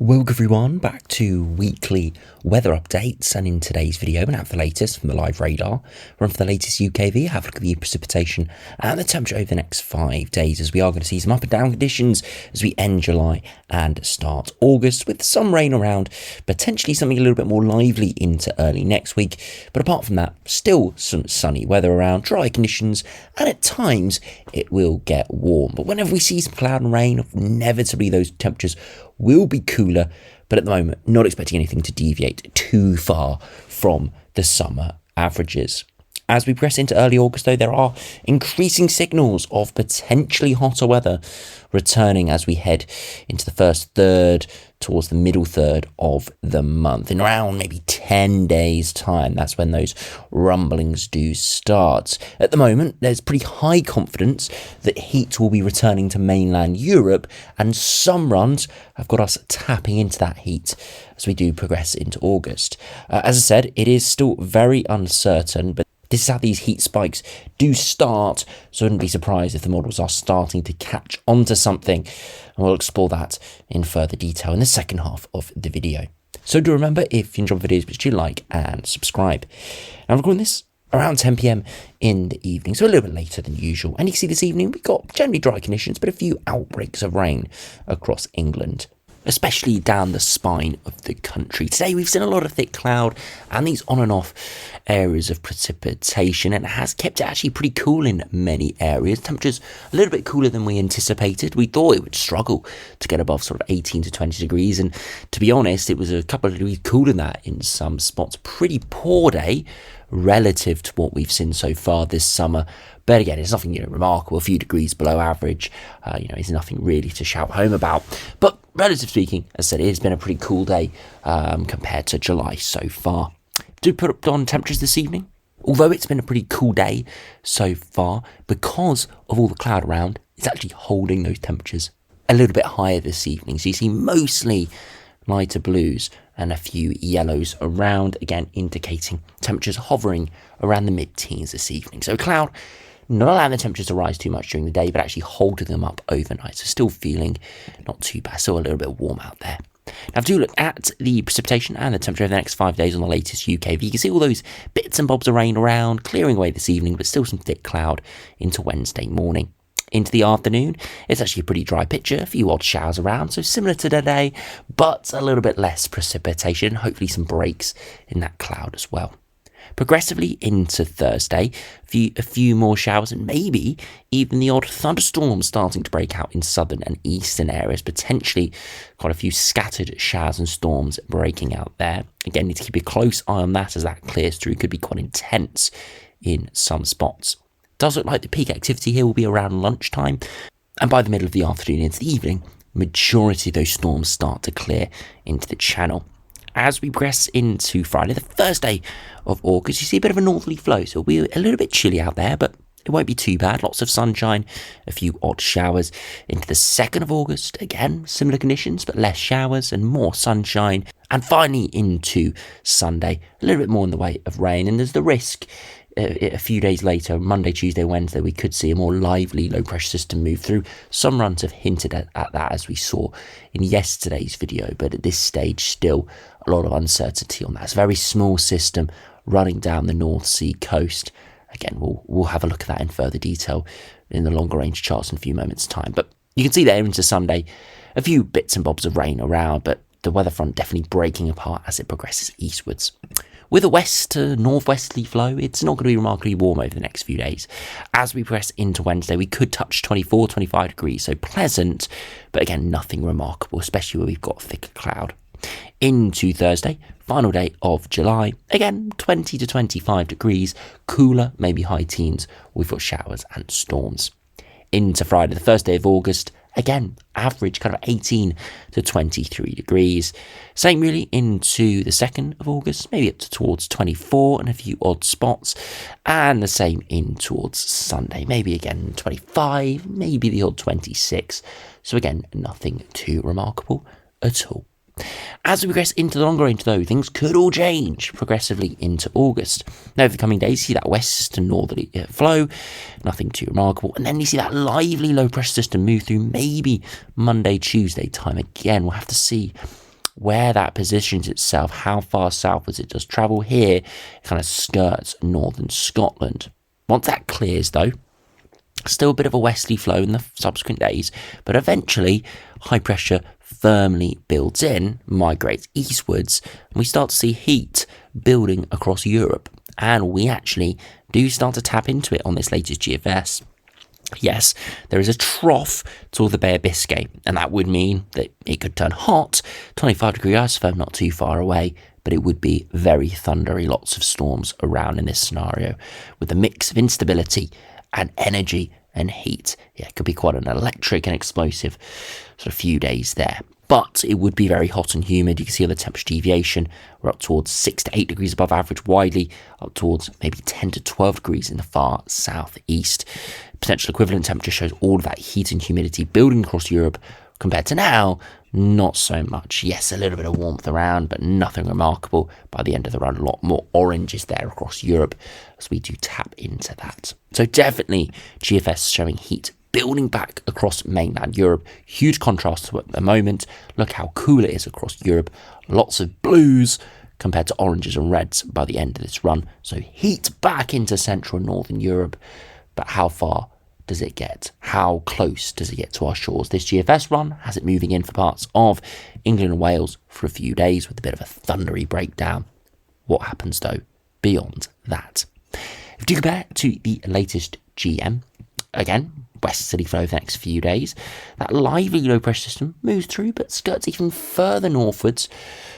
Welcome everyone back to weekly weather updates, and in today's video we have the latest from the live radar. Run for the latest UKV, have a look at the precipitation and the temperature over the next 5 days, as we are going to see some up and down conditions as we end July and start August, with some rain around, potentially something a little bit more lively into early next week. But apart from that, still some sunny weather around, dry conditions, and at times it will get warm. But whenever we see some cloud and rain, inevitably those temperatures will be cooler, but at the moment not expecting anything to deviate too far from the summer averages. As we progress into early August though, there are increasing signals of potentially hotter weather returning as we head into the first third towards the middle third of the month. In around maybe 10 days time, that's when those rumblings do start. At the moment, there's pretty high confidence that heat will be returning to mainland Europe, and some runs have got us tapping into that heat as we do progress into August. As I said, it is still very uncertain, but this is how these heat spikes do start, so I wouldn't be surprised if the models are starting to catch onto something, and we'll explore that in further detail in the second half of the video. So do remember, if you enjoy the videos, please like and subscribe. Now I'm recording this around 10 PM in the evening, so a little bit later than usual, and you can see this evening we've got generally dry conditions, but a few outbreaks of rain across England, especially down the spine of the country. Today we've seen a lot of thick cloud and these on and off areas of precipitation, and it has kept it actually pretty cool in many areas. Temperatures a little bit cooler than we anticipated. We thought it would struggle to get above sort of 18 to 20 degrees, and to be honest, it was a couple of degrees cooler than that in some spots. Pretty poor day relative to what we've seen so far this summer. But again, it's nothing remarkable. A few degrees below average, it's nothing really to shout home about. But relatively speaking, as I said, it has been a pretty cool day compared to July so far. Do put up on temperatures this evening. Although it's been a pretty cool day so far, because of all the cloud around, it's actually holding those temperatures a little bit higher this evening. So you see mostly lighter blues and a few yellows around, again indicating temperatures hovering around the mid-teens this evening. So cloud not allowing the temperatures to rise too much during the day, but actually holding them up overnight. So still feeling not too bad, still a little bit warm out there. Now, if you look at the precipitation and the temperature over the next 5 days on the latest UKV, you can see all those bits and bobs of rain around, clearing away this evening, but still some thick cloud into Wednesday morning. Into the afternoon, it's actually a pretty dry picture, a few odd showers around, so similar to today, but a little bit less precipitation, hopefully some breaks in that cloud as well. Progressively into Thursday, a few more showers and maybe even the odd thunderstorm starting to break out in southern and eastern areas, potentially quite a few scattered showers and storms breaking out there. Again, need to keep a close eye on that as that clears through, could be quite intense in some spots. Does look like the peak activity here will be around lunchtime, and by the middle of the afternoon into the evening, majority of those storms start to clear into the channel. As we progress into Friday, the first day of August, you see a bit of a northerly flow, so it'll be a little bit chilly out there, but it won't be too bad. Lots of sunshine, a few odd showers. Into the 2nd of August, again, similar conditions, but less showers and more sunshine. And finally into Sunday, a little bit more in the way of rain, and there's the risk a few days later, Monday, Tuesday, Wednesday, we could see a more lively low pressure system move through. Some runs have hinted at that, as we saw in yesterday's video, but at this stage still a lot of uncertainty on that. It's a very small system running down the North Sea coast. Again, we'll have a look at that in further detail in the longer range charts in a few moments time. But you can see there into Sunday a few bits and bobs of rain around, but the weather front definitely breaking apart as it progresses eastwards. With a west to northwesterly flow, it's not going to be remarkably warm over the next few days. As we progress into Wednesday, we could touch 24, 25 degrees, so pleasant, but again, nothing remarkable, especially where we've got thicker cloud. Into Thursday, final day of July, again, 20 to 25 degrees, cooler, maybe high teens, we've got showers and storms. Into Friday, the first day of August, again, average kind of 18 to 23 degrees. Same really into the 2nd of August, maybe up to towards 24 and a few odd spots. And the same in towards Sunday, maybe again 25, maybe the odd 26. So again, nothing too remarkable at all. As we progress into the longer range though, things could all change progressively into August. Now over the coming days, you see that west and northerly flow, nothing too remarkable. And then you see that lively low pressure system move through maybe Monday, Tuesday time. Again, we'll have to see where that positions itself, how far southwards it does travel. Here, it kind of skirts northern Scotland. Once that clears, though, still a bit of a westerly flow in the subsequent days, but eventually high pressure firmly builds in, migrates eastwards, and we start to see heat building across Europe. And we actually do start to tap into it on this latest GFS. Yes, there is a trough toward the Bay of Biscay, and that would mean that it could turn hot, 25-degree isotherm not too far away, but it would be very thundery, lots of storms around in this scenario, with a mix of instability and energy and heat. Yeah, it could be quite an electric and explosive sort of few days there. But it would be very hot and humid. You can see on the temperature deviation, we're up towards 6 to 8 degrees above average widely, up towards maybe 10 to 12 degrees in the far southeast. Potential equivalent temperature shows all of that heat and humidity building across Europe. Compared to now, not so much. Yes, a little bit of warmth around, but nothing remarkable. By the end of the run, a lot more oranges there across Europe as we do tap into that. So definitely GFS showing heat building back across mainland Europe. Huge contrast to at the moment. Look how cool it is across Europe. Lots of blues compared to oranges and reds by the end of this run. So heat back into central and northern Europe. But how far does it get? How close does it get to our shores? This GFS run has it moving in for parts of England and Wales for a few days with a bit of a thundery breakdown. What happens though beyond that? If you compare to the latest GM, again, westerly flow for the next few days. That lively low pressure system moves through but skirts even further northwards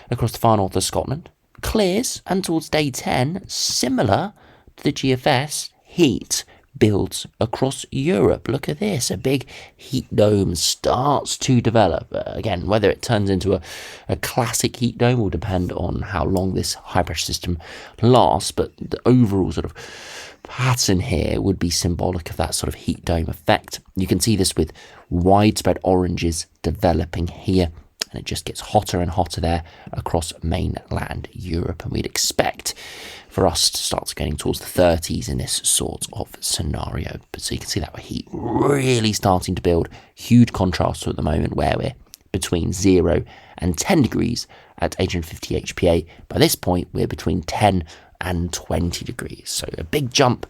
across the far north of Scotland, clears, and towards day 10, similar to the GFS, heat builds across Europe. Look at this, a big heat dome starts to develop. Again, whether it turns into a classic heat dome will depend on how long this high pressure system lasts, but the overall sort of pattern here would be symbolic of that sort of heat dome effect. You can see this with widespread oranges developing here, and it just gets hotter and hotter there across mainland Europe, and we'd expect for us to start getting towards the 30s in this sort of scenario. But so you can see that heat really starting to build. Huge contrast to at the moment where we're between 0 and 10 degrees at 850 HPA. By this point, we're between 10 and 20 degrees. So a big jump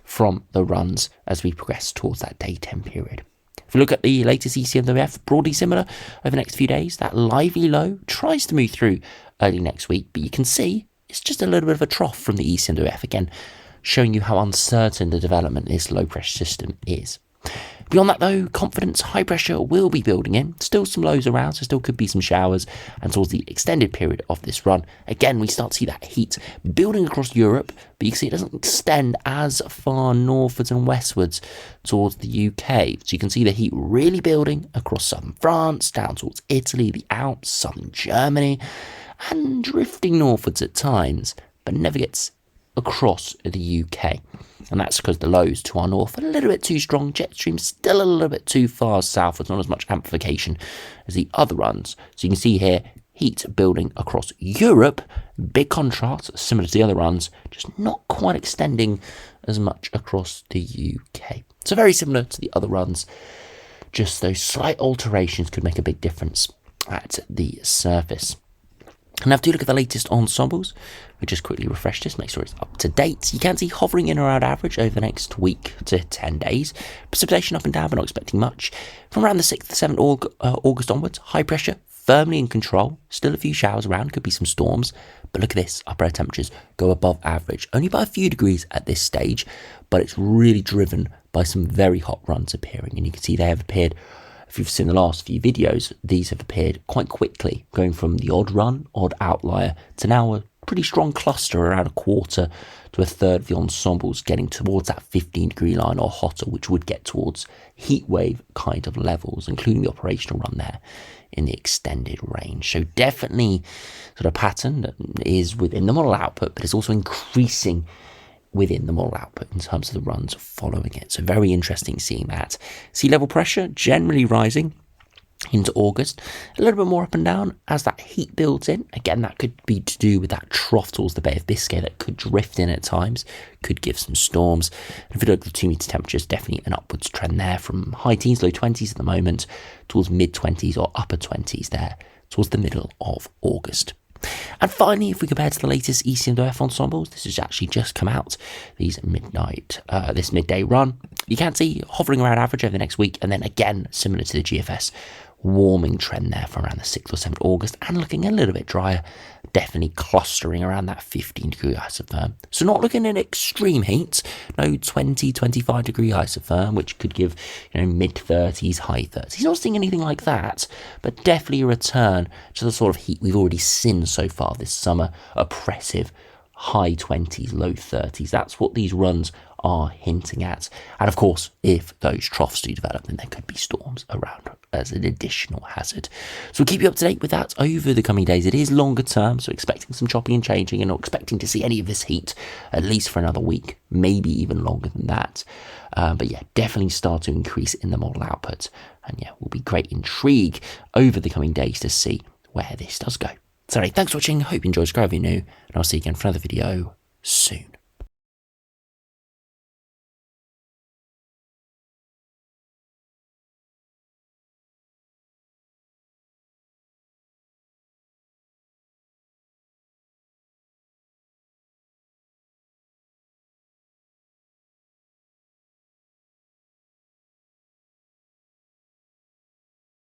from the runs as we progress towards that day 10 period. If we look at the latest ECMWF, broadly similar over the next few days. That lively low tries to move through early next week, but you can see it's just a little bit of a trough from the ECMWF, again, showing you how uncertain the development of this low pressure system is. Beyond that though, confidence, high pressure will be building in. Still some lows around, so still could be some showers. And towards the extended period of this run, again, we start to see that heat building across Europe, but you can see it doesn't extend as far northwards and westwards towards the UK. So you can see the heat really building across southern France, down towards Italy, the Alps, southern Germany, and drifting northwards at times, but never gets across the UK. And that's because the lows to our north are a little bit too strong. Jet stream still a little bit too far southwards, not as much amplification as the other runs. So you can see here, heat building across Europe. Big contrast, similar to the other runs, just not quite extending as much across the UK. So very similar to the other runs, just those slight alterations could make a big difference at the surface. Now, if you look at the latest ensembles, we just quickly refresh this, make sure it's up to date. You can see hovering in around average over the next week to 10 days. Precipitation up and down, but not expecting much. From around the 6th to 7th August onwards, high pressure firmly in control. Still a few showers around, could be some storms. But look at this, upper air temperatures go above average. Only by a few degrees at this stage, but it's really driven by some very hot runs appearing. And you can see they have appeared. If you've seen the last few videos, these have appeared quite quickly, going from the odd run, odd outlier, to now a pretty strong cluster around a quarter to a third of the ensembles getting towards that 15-degree line or hotter, which would get towards heatwave kind of levels, including the operational run there in the extended range. So definitely sort of pattern that is within the model output, but it's also increasing within the model output in terms of the runs following it. So very interesting seeing that. Sea level pressure generally rising into August, a little bit more up and down as that heat builds in. Again, that could be to do with that trough towards the Bay of Biscay that could drift in at times, could give some storms. And if you look at the 2 meter temperatures, definitely an upwards trend there from high teens, low 20s at the moment towards mid 20s or upper 20s there towards the middle of August. And finally, if we compare to the latest ECMWF ensembles, this has actually just come out, this midday run, you can see hovering around average over the next week, and then again, similar to the GFS, warming trend there from around the 6th or 7th August, and looking a little bit drier, definitely clustering around that 15-degree isotherm. So not looking at extreme heat, no 20, 25-degree isotherm, which could give, mid-30s, high 30s. Not seeing anything like that, but definitely a return to the sort of heat we've already seen so far this summer, oppressive, high 20s, low 30s. That's what these runs are hinting at. And of course, if those troughs do develop, then there could be storms around as an additional hazard. So we'll keep you up to date with that over the coming days. It is longer term, so expecting some chopping and changing, and not expecting to see any of this heat at least for another week, maybe even longer than that. But yeah, definitely start to increase in the model output. And yeah, will be great intrigue over the coming days to see where this does go. So thanks for watching, hope you enjoyed, subscribe if you're new, and I'll see you again for another video soon.